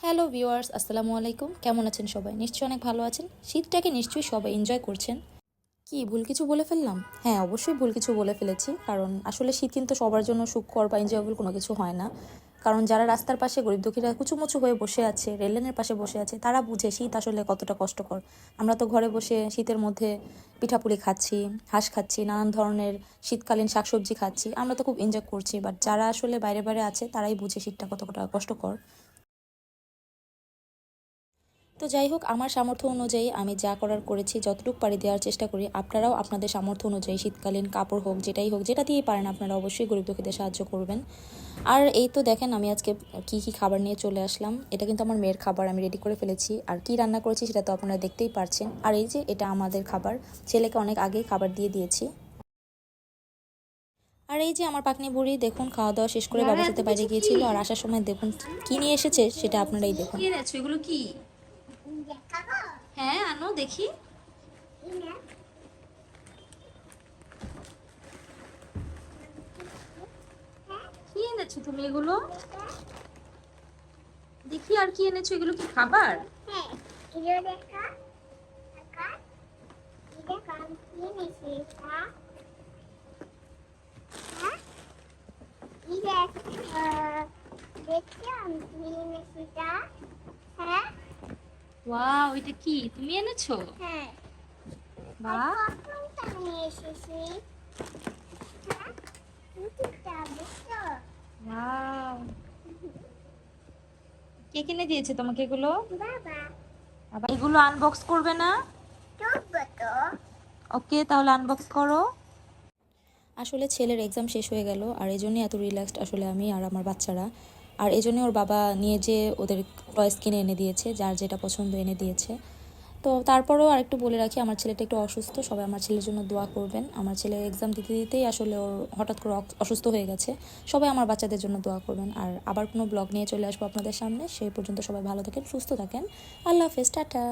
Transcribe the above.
Hello viewers, আসসালামু আলাইকুম। কেমন আছেন সবাই? নিশ্চয়ই অনেক ভালো আছেন। শীতটাকে নিশ্চয়ই সবাই এনজয় করছেন। কি ভুল কিছু বলে ফেললাম? হ্যাঁ, অবশ্যই ভুল কিছু বলে ফেলেছি। কারণ আসলে শীত কিন্তু সবার জন্য সুখকর বা এনজয়েবল কোনো কিছু হয় না। কারণ যারা রাস্তার পাশে গরিব দুঃখীরা কুচুমুচু হয়ে বসে আছে, রেললাইনের পাশে বসে আছে, তারা বুঝে শীত আসলে কতটা কষ্টকর। আমরা তো ঘরে বসে শীতের মধ্যে পিঠাপুলি খাচ্ছি, হাঁস খাচ্ছি, নানান ধরনের শীতকালীন শাকসবজি খাচ্ছি। আমরা তো খুব এনজয় করছি। বাট যারা আসলে বাইরে বাইরে আছে তারাই বুঝে শীতটা কতটা কষ্টকর। তো যাই হোক, আমার সামর্থ্য অনুযায়ী আমি যা করার করেছি, যতটুকু পারি দেওয়ার চেষ্টা করি। আপনারাও আপনাদের সামর্থ্য অনুযায়ী শীতকালীন কাপড় হোক, যেটাই হোক, যেটা দিয়েই পারেন আপনারা অবশ্যই গরিব দুঃখীদের সাহায্য করবেন। আর এই তো দেখেন, আমি আজকে কি কি খাবার নিয়ে চলে আসলাম। এটা কিন্তু আমার মেয়ের খাবার, আমি রেডি করে ফেলেছি। আর কি রান্না করেছি সেটা তো আপনারা দেখতেই পারছেন। আর এই যে এটা আমাদের খাবার, ছেলেকে অনেক আগেই খাবার দিয়ে দিয়েছি। আর এই যে আমার পাকনি বুড়ি দেখুন, খাওয়া দাওয়া শেষ করে বাবার সাথে বাইরে গিয়েছিল, আর আসার সময় দেখুন কি নিয়ে এসেছে সেটা আপনারাই দেখুন। কি এনেছো? এগুলো কি? হ্যাঁ, আনো দেখি। কি এনেছো তুমি এগুলো? দেখি আর কি এনেছো, এগুলো কি খাবার? হ্যাঁ, এগুলো দেখা দেখা এটা আমি কি এনেছি এটা হ্যাঁ এই দেখ দেখছি আমি কি এনেছি এটা হ্যাঁ ওয়াও, এটা কি তুমি এনেছো? হ্যাঁ বাহ। কখনটা নিয়ে এসেছি হ্যাঁ ইউটিউবটা বুঝছো ওয়াও, কে কিনে দিয়েছে তোমাকে এগুলো? বাবা আবার এগুলো আনবক্স করবে না? টুকবো তো ওকে, তাহলে আনবক্স করো। আসলে ছেলের এক্সাম শেষ হয়ে গেল, আর এই জন্যই এত রিল্যাক্সড আসলে আমি আর আমার বাচ্চারা। আর এই জন্যই ওর বাবা নিয়ে যে ওদের টয়েস কিনে এনে দিয়েছে, যার যেটা পছন্দ এনে দিয়েছে। তো তারপরেও আরেকটু বলে রাখি, আমার ছেলেটা একটু অসুস্থ, সবাই আমার ছেলের জন্য দোয়া করবেন। আমার ছেলে এক্সাম দিতে দিতেই আসলে ওর হঠাৎ করে অসুস্থ হয়ে গেছে। সবাই আমার বাচ্চাদের জন্য দোয়া করবেন। আর আবার কোনো ব্লগ নিয়ে চলে আসবো আপনাদের সামনে। সেই পর্যন্ত সবাই ভালো থাকেন, সুস্থ থাকেন। আল্লাহ হাফেজ, টাটা।